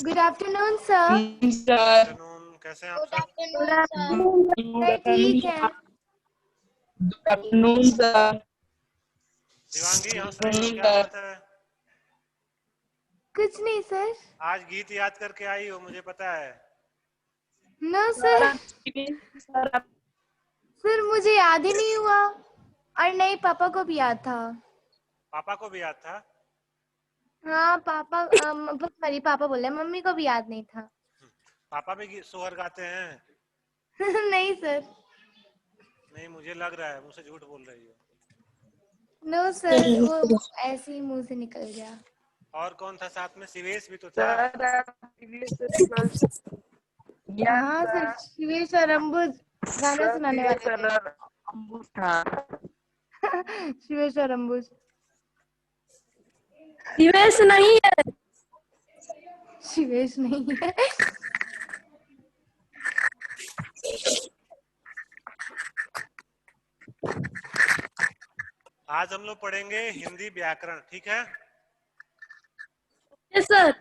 Good afternoon sir. Sir afternoon, कैसे हैं आप गुड सर? आफ्टरनून सर ठीक है। Good afternoon sir. शिवांगी हंस रही हो, क्या बात है? कुछ नहीं सर। आज गीत याद करके आई हो, मुझे पता है। No sir. सर मुझे याद ही नहीं हुआ और नहीं पापा को भी याद था। पापा को भी याद था? हाँ पापा सॉरी पापा बोले, मम्मी को भी याद नहीं था। पापा भी सोहर गाते हैं? नहीं सर। नहीं, मुझे लग रहा है, मुझसे झूठ बोल रही हो। नो सर, वो ऐसे ही मुंह से निकल गया। और कौन था साथ में? शिवेश भी तो था। हाँ सर, शिवेश और अम्बुज गाना सुनाने वाले थे। शिवेश और अम्बुज। शिवेश नहीं है। शिवेश नहीं है। आज हम लोग पढ़ेंगे हिंदी व्याकरण, ठीक है? Yes sir.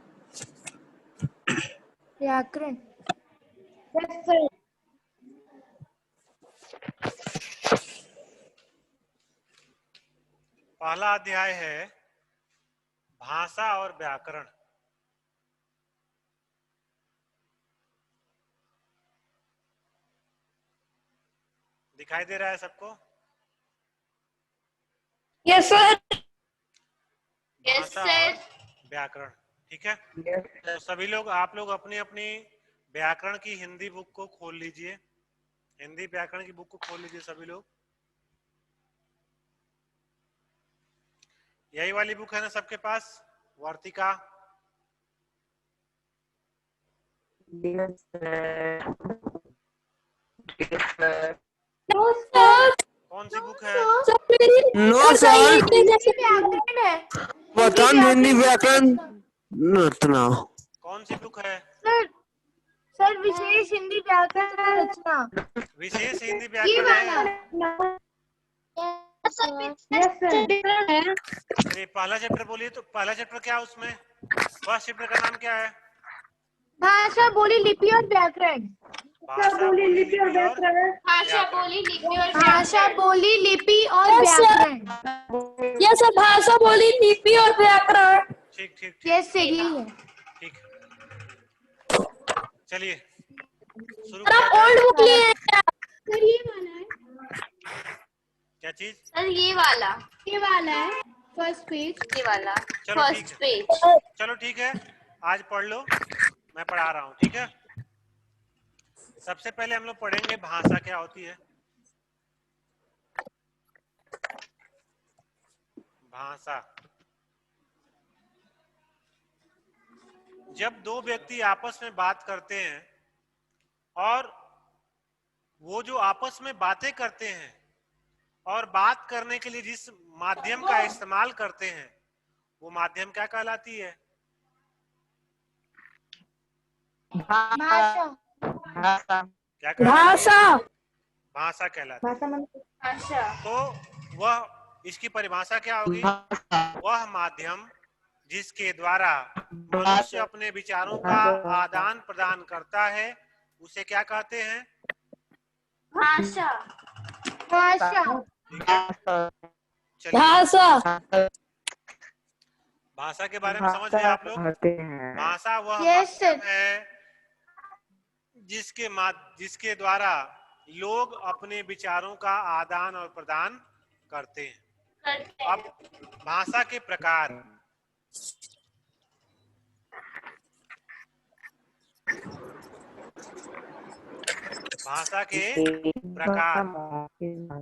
व्याकरण। Yes sir. पहला अध्याय है भाषा और व्याकरण। दिखाई दे रहा है सबको? Yes sir. भाषा और व्याकरण, ठीक है? तो सभी लोग, आप लोग अपनी अपनी व्याकरण की हिंदी बुक को खोल लीजिए। हिंदी व्याकरण की बुक को खोल लीजिए सभी लोग। यही वाली बुक है ना सबके पास, वर्तिका? No sir. कौन सी बुक है? नो सर, व्याकरण है। पतन हिंदी व्याकरण रत्ना। कौन सी बुक है? सर सर विशेष हिंदी व्याकरण रचना। विशेष हिंदी ये व्याकरण वाला। है। Yes sir. अरे पहला चैप्टर बोलिए तो, पहला चैप्टर क्या है उसमें? फर्स्ट चैप्टर का नाम क्या है? भाषा, बोली, लिपि और व्याकरण। भाषा, बोली, लिपि और भाषा, व्याकरण। बोली, लिपि और भाषा, बोली, लिपि और Yes, sir. व्याकरण। Yes sir. भाषा, बोली, लिपि और व्याकरण। ठीक ठीक ठीक यस सर, यही है। ठीक। चलिए शुरू सर किया आप जाए। ओल्ड बुक लिए हैं क्या? सर ये वाला है। क्या चीज? सर ये वाला है फर्स्ट पेज। ये वाला चलो ठीक फर्स्ट है, पेज। चलो ठीक है, आज पढ़ लो, मैं पढ़ा रहा हूँ, ठीक है? सबसे पहले हम लोग पढ़ेंगे भाषा क्या होती है। भाषा, जब दो व्यक्ति आपस में बात करते हैं और वो जो आपस में बातें करते हैं और बात करने के लिए जिस माध्यम का इस्तेमाल करते हैं, वो माध्यम क्या कहलाती है? भाषा। क्या कहलाती है? भाषा। भाषा कहलाती है। भाषा। तो वह, इसकी परिभाषा क्या होगी? वह माध्यम जिसके द्वारा मनुष्य अपने विचारों का आदान प्रदान करता है, उसे क्या कहते हैं? भाषा। भाषा। ठीक है, चलिए भाषा। भाषा के बारे में समझ गए आप लोग? भाषा वह यस माध्यम सर। है जिसके द्वारा लोग अपने विचारों का आदान और प्रदान करते हैं। अब भाषा के प्रकार। भाषा के प्रकार,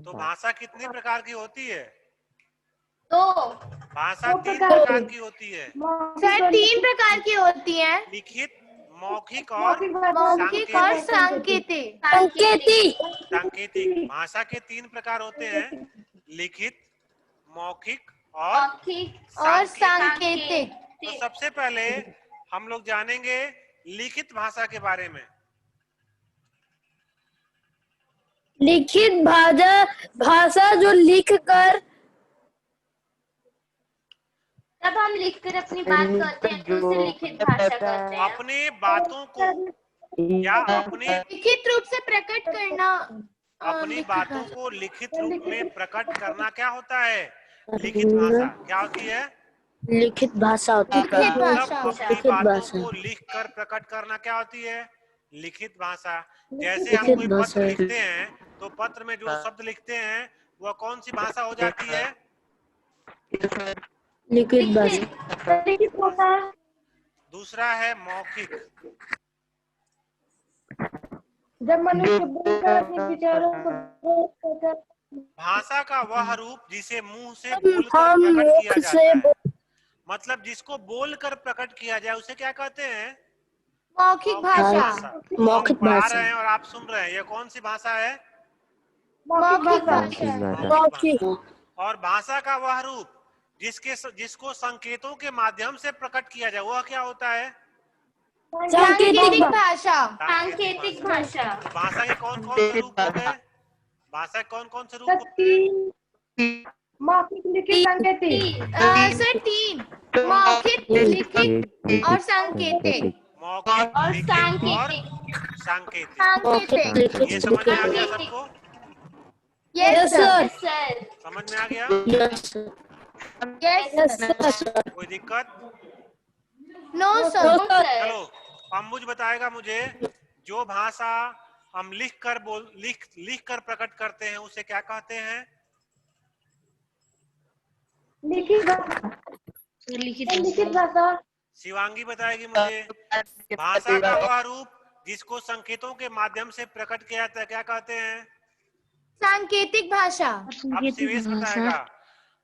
तो भाषा कितनी प्रकार की होती है? दो। भाषा तीन प्रकार की होती है। सर 3 प्रकार की होती है। लिखित, मौखिक और मौखिक और सांकेतिक। संकेतिक। सांकेतिक। भाषा के 3 प्रकार होते हैं, लिखित, मौखिक और और सांकेतिक। सांकेतिक। तो सबसे पहले हम लोग जानेंगे लिखित भाषा के बारे में। लिखित भाषा जो लिख कर जब हम लिखकर अपनी बात कहते हैं तो उसे लिखित भाषा कहते हैं। अपने बातों को या अपने लिखित रूप से प्रकट करना अपनी लिखित बातों भाषा। को लिखित रूप में प्रकट करना क्या होता है? लिखित भाषा। क्या होती है? लिखित भाषा होती है। लिखित मतलब भाषा। अपनी लिखित बातों भाषा। को लिख कर प्रकट करना क्या होती है? लिखित भाषा। जैसे हम लिखित कोई भाषा। पत्र लिखते हैं तो पत्र में जो शब्द लिखते हैं वह कौन सी भाषा हो जाती है? लिखित भाषा। दूसरा है मौखिक। जब मनुष्य बोलकर अपने विचारों को भाषा का वह रूप जिसे मुंह से बोलकर हम प्रकट किया मुख जाता से है। मतलब जिसको बोलकर प्रकट किया जाए उसे क्या कहते हैं? मौखिक भाषा। मौखिक हम पढ़ा भाषा। रहे हैं और आप सुन रहे हैं, ये कौन सी भाषा है? मौखिक भाषा। मौखिक भाषा। और भाषा का वह रूप जिसको संकेतों के माध्यम से प्रकट किया जाए वह क्या होता है? सांकेतिक भाषा। सांकेतिक भाषा। तो भाषा के कौन कौन से रूप हो गए? भाषा के कौन कौन से रूप हो गए? मौखिक, लिखित, सांकेतिक। सर 3 मौखिक, लिखित और सांकेतिक। मौखिक, और लिखित और सांकेतिक। सांकेतिक। सांकेतिक। ये समझ में आ गया सबको? Yes sir. Yes sir. समझ में आ गया? Yes sir. कोई दिक्कत? No sir. चलो अंबुज बताएगा मुझे, जो भाषा हम लिख कर प्रकट करते हैं उसे क्या कहते हैं? लिखित भाषा। शिवांगी बताएगी मुझे, भाषा का वह रूप जिसको संकेतों के माध्यम से प्रकट किया जाता है क्या कहते हैं? सांकेतिक भाषा। अब शिवेश बताएगा,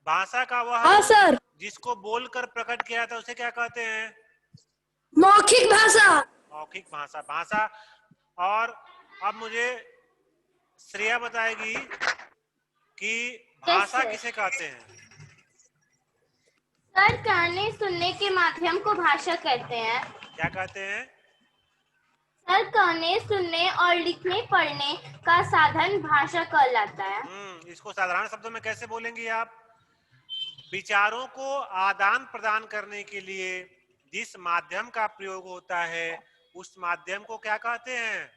भाषा का वह हाँ रूप सर। जिसको बोलकर प्रकट किया जाता है उसे क्या कहते हैं? मौखिक भाषा। मौखिक भाषा। भाषा। और अब मुझे श्रेया बताएगी कि भाषा sir. किसे कहते हैं? सर, कहने सुनने के माध्यम को भाषा कहते हैं। क्या कहते हैं? सर, कहने सुनने और लिखने पढ़ने का साधन भाषा कहलाता है। इसको साधारण शब्दों में कैसे बोलेंगे आप? विचारों को आदान प्रदान करने के लिए जिस माध्यम का प्रयोग होता है उस माध्यम को क्या कहते हैं?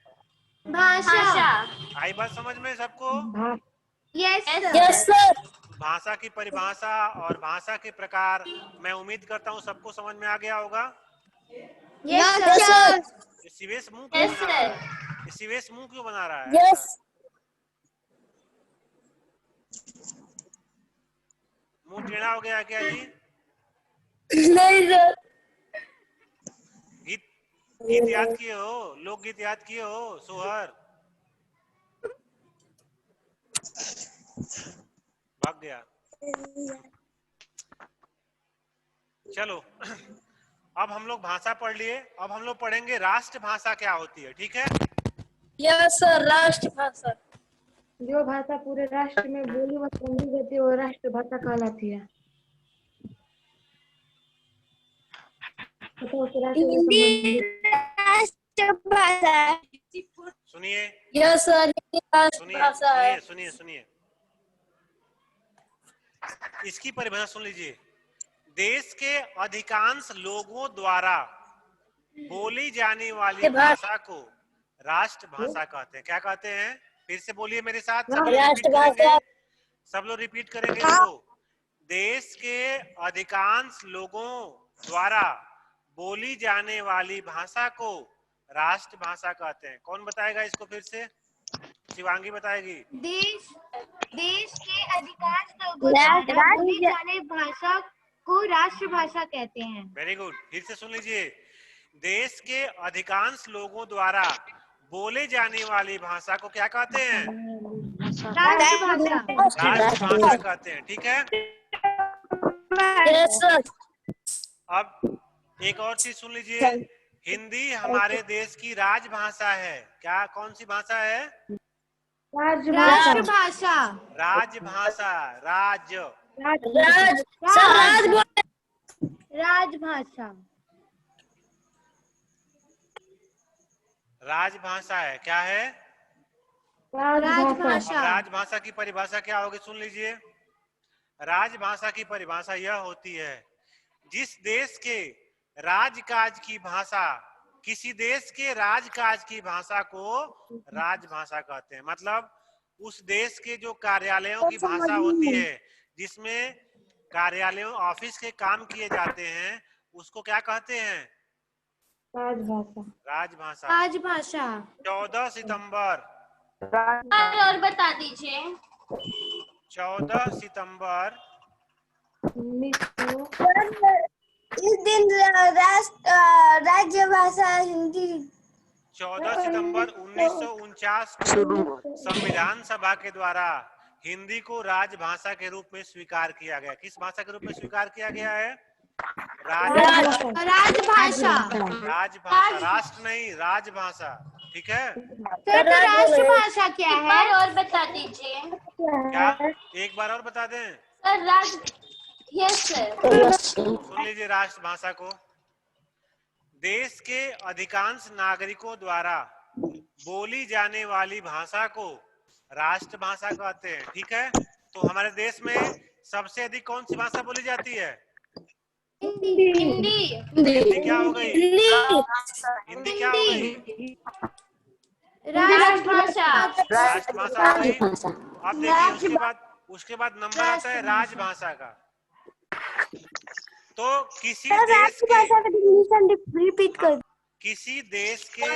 भाषा। आई बात समझ में सबको? Yes yes sir. भाषा की परिभाषा और भाषा के प्रकार मैं उम्मीद करता हूँ सबको समझ में आ गया होगा। Yes sir. शिवेश मुंह क्यों Yes, बना रहा sir. है? शिवेश मुंह क्यों बना रहा है? यस। मुंह टेढ़ा हो गया क्या जी? नहीं सर। गीत याद किए हो? लोकगीत याद किए हो? सोहर भाग गया। चलो अब हम लोग भाषा पढ़ लिए, अब हम लोग पढ़ेंगे राष्ट्र भाषा क्या होती है। ठीक है? Yes sir. राष्ट्रभाषा। जो भाषा पूरे राष्ट्र में बोली व समझी जाती है वो राष्ट्र भाषा कहलाती है। हिंदी राष्ट्रभाषा। सुनिए यस सर। हिंदी सुनिए राष्ट्रभाषा है। सुनिए सुनिए, इसकी परिभाषा सुन लीजिए। देश के अधिकांश लोगों द्वारा बोली जाने वाली भाषा को राष्ट्रभाषा कहते हैं। क्या कहते हैं? फिर से बोलिए मेरे साथ, सब लोग रिपीट करेंगे। सब लोग रिपीट करेंगे इसको। देश के अधिकांश लोगों द्वारा बोली जाने वाली भाषा को राष्ट्रभाषा कहते हैं। कौन बताएगा इसको फिर से? शिवांगी बताएगी। देश के अधिकांश लोगों द्वारा बोली जाने भाषा को राष्ट्रभाषा कहते हैं। Very good. फिर से सुन लीजिए। देश के अधिकांश लोगों द्वारा बोले जाने वाली भाषा को क्या कहते हैं? राष्ट्रभाषा। राष्ट्रभाषा कहते हैं। ठीक है? Yes sir. अब एक और चीज सुन लीजिए। हिंदी हमारे देश की राजभाषा है। क्या, कौन सी भाषा है? राष्ट्रभाषा। राजभाषा। राज राज सर। राज बोले। राजभाषा। राजभाषा है। क्या है? राजभाषा। अब राजभाषा की परिभाषा क्या होगी सुन लीजिए। राजभाषा की परिभाषा यह होती है जिस देश के राजकाज की भाषा, किसी देश के राजकाज की भाषा को राजभाषा कहते हैं। मतलब उस देश के जो कार्यालयों की भाषा होती है, जिसमें कार्यालयों ऑफिस के काम किए जाते हैं, उसको क्या कहते हैं? राजभाषा। राजभाषा। राजभाषा। 14 सितंबर और बता दीजिए। 14 सितंबर 1900 इस दिन राजभाषा हिंदी। 14 सितंबर 1949 को संविधान सभा के द्वारा हिंदी को राजभाषा के रूप में स्वीकार किया गया। किस भाषा के रूप में स्वीकार किया गया है? राजभाषा। राजभाषा, राष्ट्र नहीं, राजभाषा। ठीक है। सर तो राष्ट्रभाषा क्या एक बार है? और बता दीजिए। क्या एक बार और बता दें? Sir yes sir. सुन लीजिए राष्ट्रभाषा को। देश के अधिकांश नागरिकों द्वारा बोली जाने वाली भाषा को राष्ट्रभाषा कहते हैं। ठीक है। तो हमारे देश में सबसे अधिक कौन सी भाषा बोली जाती है? हिंदी। हिंदी क्या हो गई? हिंदी क्या हो गई? राजभाषा। राष्ट्रभाषा हो गई। अब देखिए उसके बाद नंबर आता है राजभाषा का। तो किसी देश के रिपीट कर। किसी देश के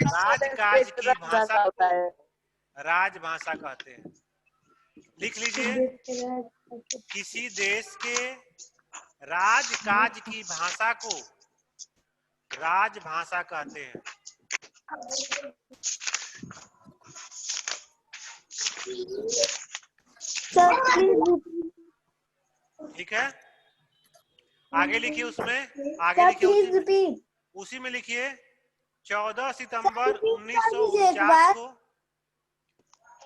राजकाज की भाषा को राजभाषा कहते हैं। लिख लीजिए, किसी देश के राजकाज की भाषा को राजभाषा कहते हैं। ठीक है। आगे लिखिए, उसमें आगे लिखिए, उसी में लिखिए 14 सितंबर 1949 को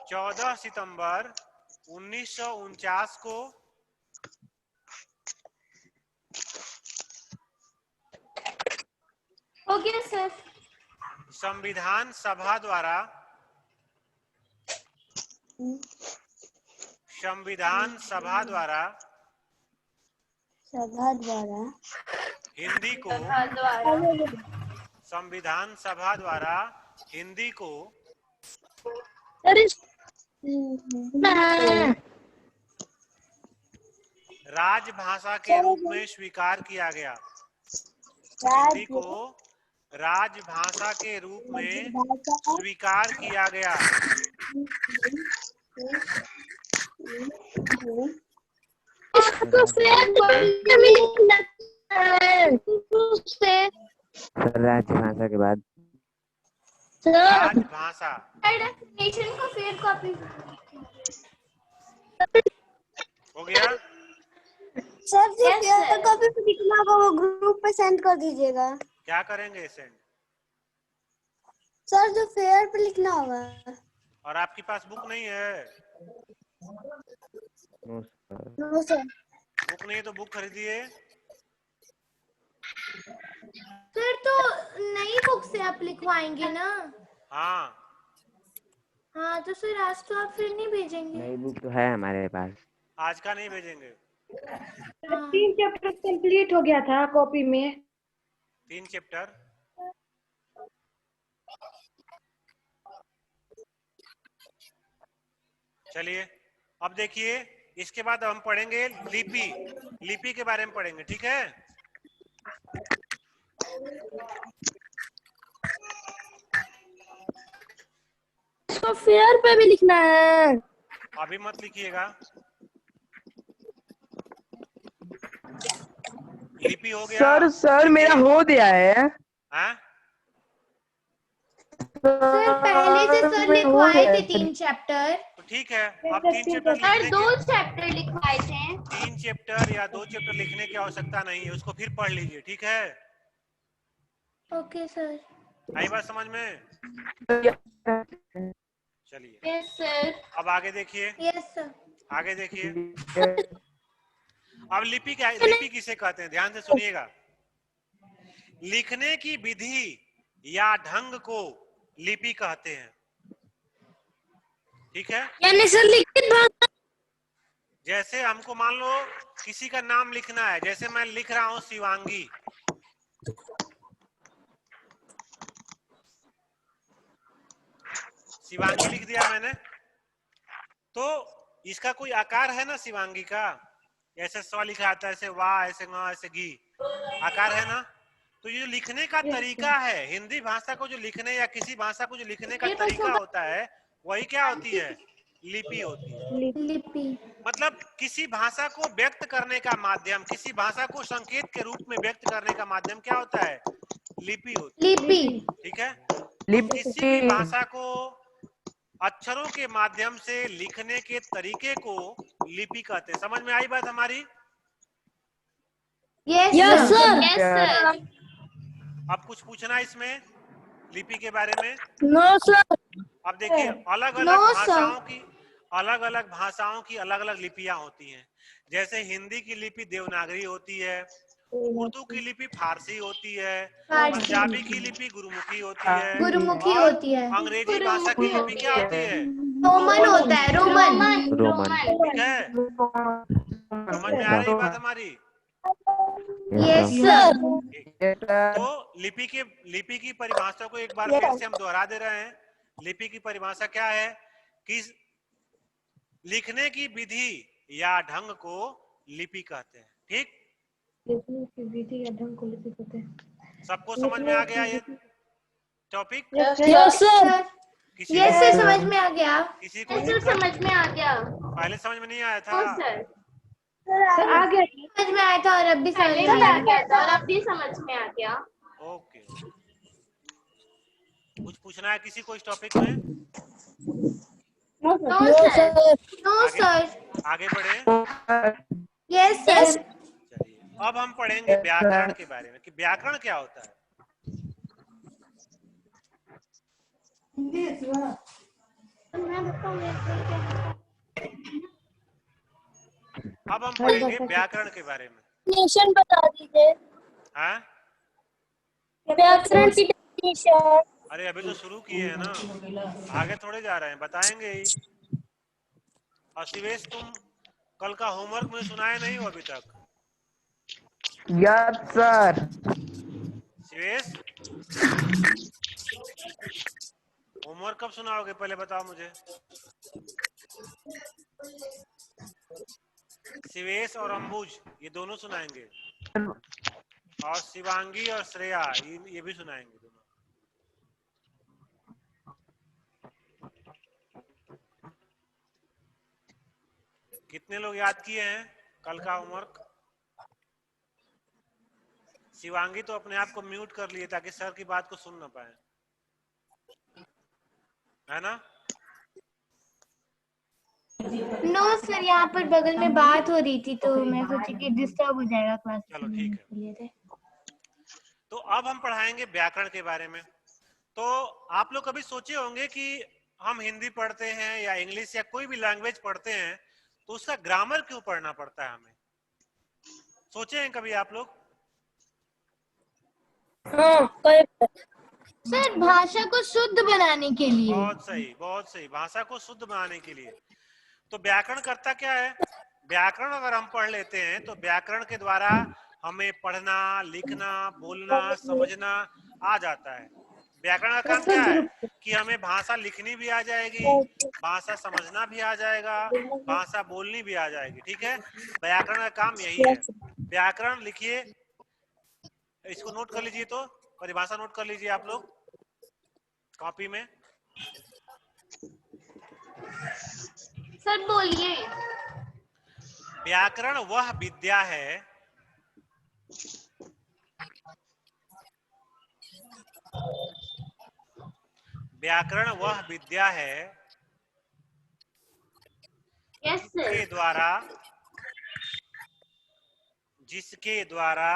14 सितंबर 1949 को हो गया सर। संविधान सभा द्वारा हिंदी को संविधान सभा द्वारा हिंदी को राजभाषा के रूप में स्वीकार किया गया। हिंदी को राजभाषा के रूप में स्वीकार किया गया। राजभाषा के बाद राजभाषा डेफिनेशन को फिर कॉपी हो गया। सर जी कॉपी पे लिखना होगा, वो ग्रुप पे सेंड कर दीजिएगा। क्या करेंगे सेंड? सर जो फेयर पे लिखना होगा। और आपके पास बुक नहीं है? No sir. बुक नहीं है तो बुक खरीदिए। सर तो नई बुक से आप लिखवाएंगे ना? हाँ हाँ तो सर आज तो आप फिर नहीं भेजेंगे? नई बुक तो है हमारे पास। आज का नहीं भेजेंगे। 3 चैप्टर कंप्लीट हो गया था कॉपी में। 3 चैप्टर। चलिए अब देखिए, इसके बाद हम पढ़ेंगे लिपि। लिपि के बारे में पढ़ेंगे। ठीक है। तो फेयर पे भी लिखना है। अभी मत लिखिएगा। लिपि हो गया। सर मेरा हो गया है। हाँ? सर पहले से सर लिखवाए थे 3 चैप्टर। तो ठीक है, अब 3 चैप्टर सर लिखने 2 के चैप्टर लिखवाए थे। 3 चैप्टर या 2 चैप्टर लिखने की आवश्यकता नहीं है, उसको फिर पढ़ लीजिए। ठीक है। Okay sir. आई बात समझ में? चलिए यस सर। अब आगे देखिए, यस सर। आगे देखिए। अब लिपि किसे कहते हैं? ध्यान से सुनिएगा। लिखने की विधि या ढंग को लिपि कहते हैं। ठीक है। यानी सर लिखित भाषा। जैसे हमको मान लो किसी का नाम लिखना है, जैसे मैं लिख रहा हूं शिवांगी, शिवांगी लिख दिया मैंने, तो इसका कोई आकार है ना शिवांगी का, ऐसे स्व लिखा आता है, ऐसे वाह, ऐसे गा, ऐसे घी, आकार है ना। तो ये जो लिखने का तरीका है, हिंदी भाषा को जो लिखने या किसी भाषा को जो लिखने का तरीका होता है, वही क्या होती है, लिपि होती है। लिपि मतलब किसी भाषा को व्यक्त करने का माध्यम, किसी भाषा को संकेत के रूप में व्यक्त करने का माध्यम क्या होता है, लिपि होती है। लिपि ठीक है, तो किसी भी भाषा को अक्षरों के माध्यम से लिखने के तरीके को लिपि कहते हैं। समझ में आई बात हमारी? Yes sir. अब कुछ पूछना इसमें लिपि के बारे में? No sir. अब देखिए, अलग अलग भाषाओं की अलग अलग लिपियां होती हैं। जैसे हिंदी की लिपि देवनागरी होती है, उर्दू की लिपि फारसी होती है, पंजाबी की लिपि गुरुमुखी होती है, गुरुमुखी और होती है, अंग्रेजी भाषा की लिपि क्या होती है, रोमन होता है, रोमन। ठीक है, समझ में आ रही बात हमारी? Yes sir. तो लिपि की परिभाषा को एक बार फिर से हम दोहरा दे रहे हैं। लिपि की परिभाषा क्या है कि लिखने की विधि या ढंग को लिपि कहते हैं। ठीक, लिखने की विधि या ढंग को लिपि कहते हैं। सबको समझ में आ गया ये टॉपिक? Yes sir. किसी यस को सर, समझ में आ गया। किसी को दिक्कत? समझ में आ गया। पहले समझ में नहीं आया था? सर आ गया। समझ में आया था और अब भी समझ पहले में भी आ आया। गया था और अब भी समझ में आ गया। ओके, कुछ पूछना है किसी को इस टॉपिक में? No sir. No sir. आगे बढ़े। Yes sir. चलिए, अब हम पढ़ेंगे व्याकरण के बारे में कि व्याकरण क्या होता है। अब हम पढ़ेंगे व्याकरण के बारे में। डेफिनेशन बता दीजिए। हाँ, व्याकरण की डेफिनेशन। अरे अभी तो शुरू किए हैं ना, आगे थोड़े जा रहे हैं, बताएंगे ही। और शिवेश, तुम कल का होमवर्क मुझे सुनाया नहीं हो अभी तक? Yes sir. शिवेश, होमवर्क कब सुनाओगे पहले बताओ मुझे। शिवेश और अंबुज ये दोनों सुनाएंगे, और शिवांगी और श्रेया ये भी सुनाएंगे दोनों। कितने लोग याद किए हैं कल का होमवर्क? शिवांगी तो अपने आप को म्यूट कर लिए ताकि सर की बात को सुन ना पाए, है ना? नो सर, यहाँ पर बगल में बात हो रही थी तो मैं सोची कि डिस्टर्ब हो जाएगा क्लास। चलो ठीक है। तो अब हम पढ़ाएंगे व्याकरण के बारे में। तो आप लोग कभी सोचे होंगे कि हम हिंदी पढ़ते हैं या इंग्लिश या कोई भी लैंग्वेज पढ़ते हैं तो उसका ग्रामर क्यों पढ़ना पड़ता है हमें? सोचे हैं कभी आप लोग? सर, भाषा को शुद्ध बनाने के लिए। बहुत सही, बहुत सही, भाषा को शुद्ध बनाने के लिए। तो व्याकरण करता क्या है? व्याकरण अगर हम पढ़ लेते हैं तो व्याकरण के द्वारा हमें पढ़ना, लिखना, बोलना, समझना आ जाता है। व्याकरण का काम क्या है कि हमें भाषा लिखनी भी आ जाएगी, भाषा समझना भी आ जाएगा, भाषा बोलनी भी आ जाएगी। ठीक है, व्याकरण का काम यही है। व्याकरण लिखिए, इसको नोट कर लीजिए, तो परिभाषा नोट कर लीजिए आप लोग कॉपी में। सर बोलिए। व्याकरण वह विद्या है व्याकरण वह विद्या है यस सर। जिसके द्वारा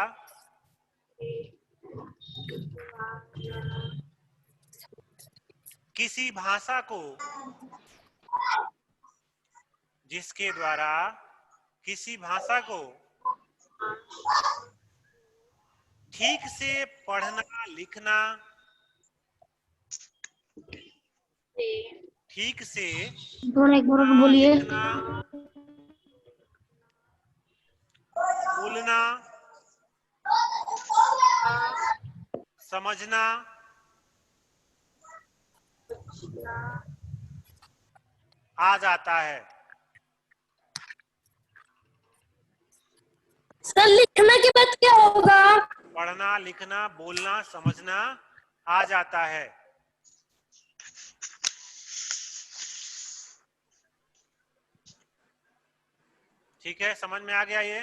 किसी भाषा को ठीक से पढ़ना, लिखना, ठीक से बोलिए। लिखना बोलना, समझना, आ जाता है। सर लिखने के बाद क्या होगा? पढ़ना, लिखना, बोलना, समझना आ जाता है। ठीक है, समझ में आ गया ये?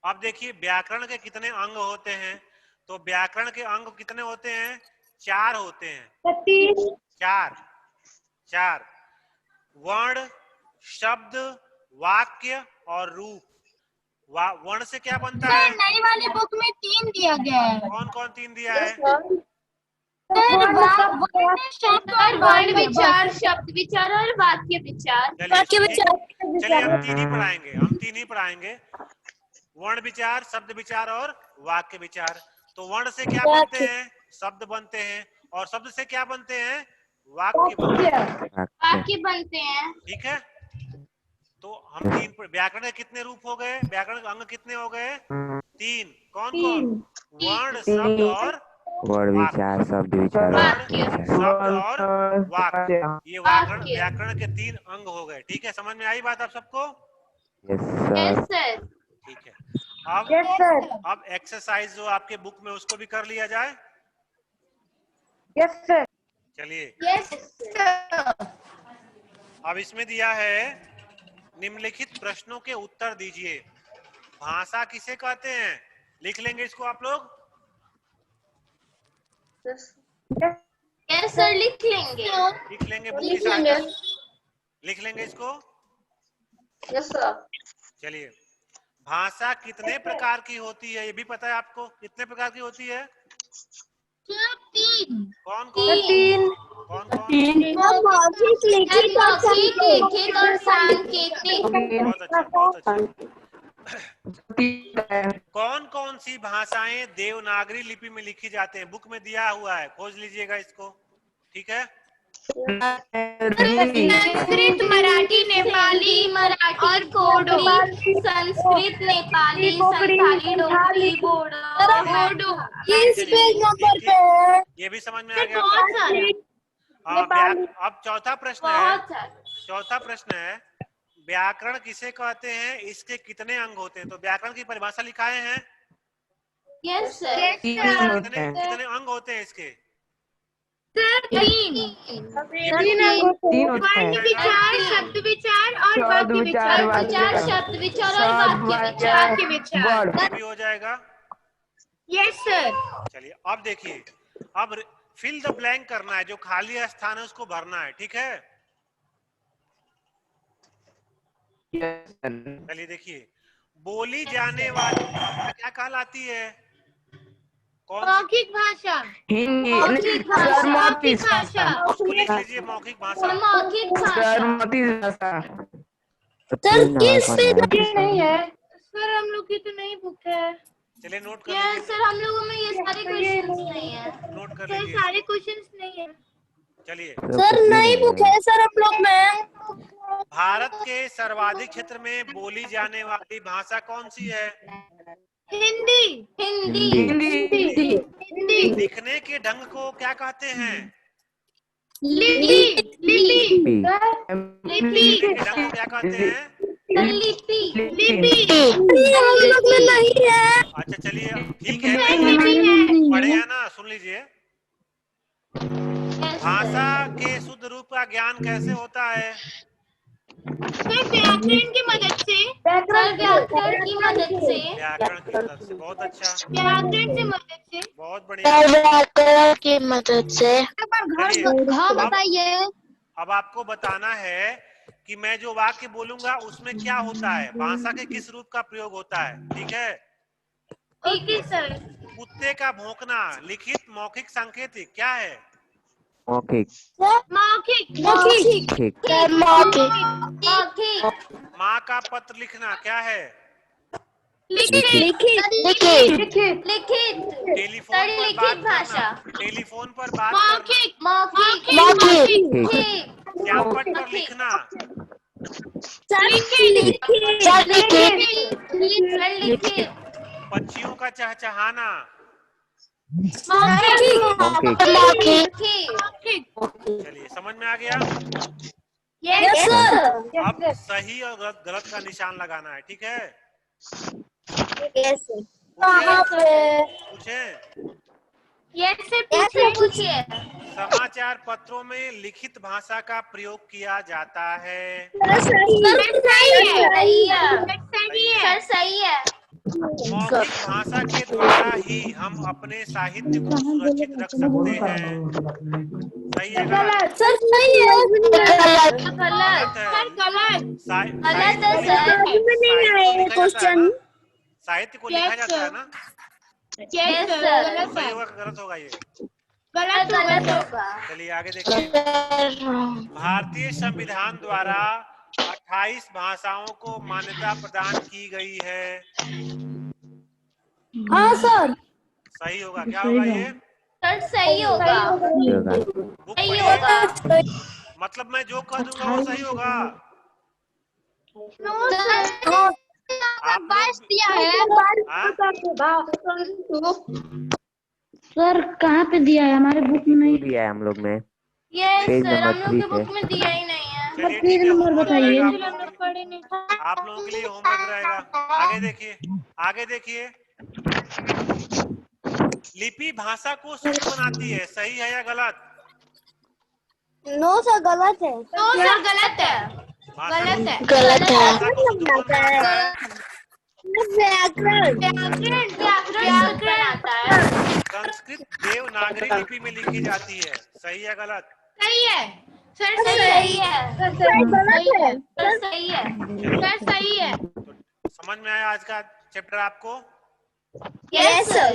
अब देखिए व्याकरण के कितने अंग होते हैं। तो व्याकरण के अंग कितने होते हैं? 4 होते हैं। 4 वर्ण, शब्द, वाक्य और रूप। वर्ण से क्या बनता है? नई वाली बुक में 3 दिया गया है। कौन कौन 3 दिया है? वर्ण विचार, शब्द विचार और वाक्य विचार। चलिए हम 3 ही पढ़ाएंगे, हम 3 ही पढ़ाएंगे। वर्ण विचार, शब्द विचार और वाक्य विचार। तो वर्ण से क्या बनते हैं? शब्द बनते हैं। और शब्द से क्या बनते हैं? वाक्य बनते हैं। ठीक है, तो हम 3 व्याकरण के कितने रूप हो गए? व्याकरण के अंग कितने हो गए? 3। कौन कौन? वर्ण, शब्द और वर्ण विचार, शब्द विचार, शब्द और वाक्य। ये व्याकरण के 3 अंग हो गए। ठीक है, समझ में आई बात आप सबको? Yes sir. ठीक है, अब एक्सरसाइज जो आपके बुक में उसको भी कर लिया जाए। Yes sir. चलिए, अब इसमें दिया है निम्नलिखित प्रश्नों के उत्तर दीजिए। भाषा किसे कहते हैं? लिख लेंगे इसको आप लोग? यस सर, लिख लेंगे। लिख लेंगे बुक की सहायता से? लिख लेंगे इसको? Yes sir. चलिए, भाषा कितने प्रकार की होती है? ये भी पता है आपको? कितने प्रकार की होती है? 3। कौन कौन? 3। कौन कौन? मौखिक, लिखित और लिखित और सांकेतिक। बहुत अच्छा, बहुत अच्छा। कौन कौन सी भाषाएं देवनागरी लिपि में लिखी जाते हैं? बुक में दिया हुआ है, खोज लीजिएगा इसको। ठीक है, संस्कृत, मराठी, नेपाली, मराठी और कोडो। संस्कृत, नेपाली, संथाली, डोगरी, बोडो। किस पेज नंबर पे है? ये भी समझ में आ गया? बहुत सारे। अब चौथा प्रश्न है। चौथा प्रश्न है, व्याकरण किसे कहते हैं? इसके कितने अंग होते हैं? तो व्याकरण की परिभाषा लिखाए हैं। Yes sir. कितने अंग होते हैं इसके? 3। वर्ण विचार, शब्द विचार और वाक्य विचार। शब्द विचार और वाक्य विचार। ये भी हो जाएगा। Yes sir. चलिए, अब देखिए, अब फिल द ब्लैंक करना है। जो खाली स्थान है उसको भरना है। ठीक है, चलिए देखिए, बोली जाने वाली भाषा क्या कहलाती है? कौन? मौखिक भाषा। हिंदी। मौखिक भाषा। लिख लीजिए, मौखिक भाषा। सर किस पेज नहीं है? सर हम लोग की तो नहीं बुक है। चलिए नोट कर यस लीजिए। सर, हम लोगों में ये सारे क्वेश्चंस नहीं है। नोट कर सर लीजिए। सारे क्वेश्चंस नहीं है। चलिए, सर नई बुक है सर हम लोग में। भारत के सर्वाधिक क्षेत्र में बोली जाने वाली भाषा कौन सी है? हिंदी। लिखने के ढंग को क्या कहते हैं? लिपि। लिखने के ढंग को क्या कहते हैं? हम लोग में नहीं है। अच्छा चलिए, ठीक है, पढ़े हैं ना? सुन लीजिए, भाषा के शुद्ध रूप का ज्ञान कैसे होता है? सर व्याकरण की मदद से। व्याकरण की मदद से। व्याकरण की मदद से। बहुत अच्छा, व्याकरण की मदद से। बहुत बढ़िया। व्याकरण की मदद से। चलिए, हाँ बताइए। अब आपको बताना है कि मैं जो वाक्य बोलूंगा उसमें क्या होता है, भाषा के किस रूप का प्रयोग होता है। ठीक है, ओके सर। कुत्ते का भौंकना लिखित, मौखिक, सांकेतिक क्या है? मौखिक। माँ का पत्र लिखना क्या है? लिखित। टेलीफोन पर बात करना, टेलीफोन पर बात करना। मौखिक। श्यामपट्ट पर लिखना, लिखिए। पक्षियों का चहचहाना। मौखिक। चलिए समझ में आ गया। Yes sir. अब सही और गलत गलत का निशान लगाना है, ठीक है। पूछे यस सर, पूछिए। समाचार पत्रों में लिखित भाषा का प्रयोग किया जाता है। सही है। सर सही है। मौखिक भाषा के द्वारा ही हम अपने साहित्य को सुरक्षित रख सकते हैं। सही है गलत? सर सही है। गलत है। गलत है सर। क्वेश्चन साहित्य को लिखा जाता है ना। Yes sir. सही होगा कि गलत होगा ये? गलत होगा। चलिए आगे देखिए। भारतीय संविधान द्वारा 28 भाषाओं को मान्यता प्रदान की गई है। हाँ सर। सही होगा, क्या होगा ये? सर सही होगा। बुक सही पढ़िए। होगा। मतलब मैं जो कह दूंगा वो सही होगा। आप सर कहाँ पे दिया है? हमारे बुक में नहीं दिया है हम लोग में। यस पेज सर, हम नंबर लोग 3 के पे। बुक में दिया ही नहीं है। चलिए ठीक है, होमवर्क बताइए। रहेगा आप लोगों के लिए होमवर्क रहेगा। आगे देखिए, आगे देखिए। लिपि भाषा को शुद्ध बनाती है, सही है या गलत? नो सर गलत है। तो सर गलत है। गलत है। गलत है। भाषा को शुद्ध कौन बनाता है? व्याकरण व्याकरण बनाता है। संस्कृत देवनागरी लिपि में लिखी जाती है, सही या गलत? सही है सर। सही है। गलत है। सर सही है। सर सही है। तो समझ में आया आज का चैप्टर आपको? Yes sir.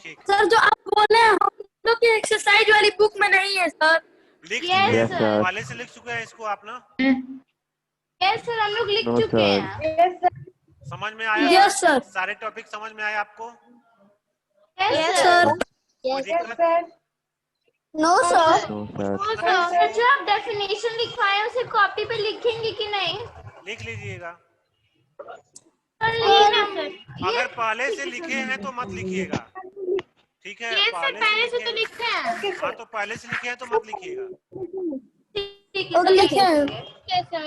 ठीक, सर जो आप बोले हैं हम लोग की एक्सरसाइज वाली बुक में नहीं है सर। लिख Yes, चुके हैं, sir. पहले से लिख चुके हैं इसको आप ना। यस सर, हम लोग लिख No, चुके sir. हैं। समझ में आया? Yes, sir. सारे टॉपिक समझ में आए आपको? Yes sir. कोई दिक्कत? No sir. No, sir. Sir जो आप डेफिनेशन लिखवाए हैं उसे कॉपी पे लिखेंगे कि नहीं? लिख लीजिएगा। सर लिखना सर। अगर पहले से लिखे हैं तो मत लिखिएगा, ठीक है? पहले से तो लिखे हैं। हाँ तो पहले से लिखे हैं तो मत लिखिएगा। ठीक है सर, लिखेंगे।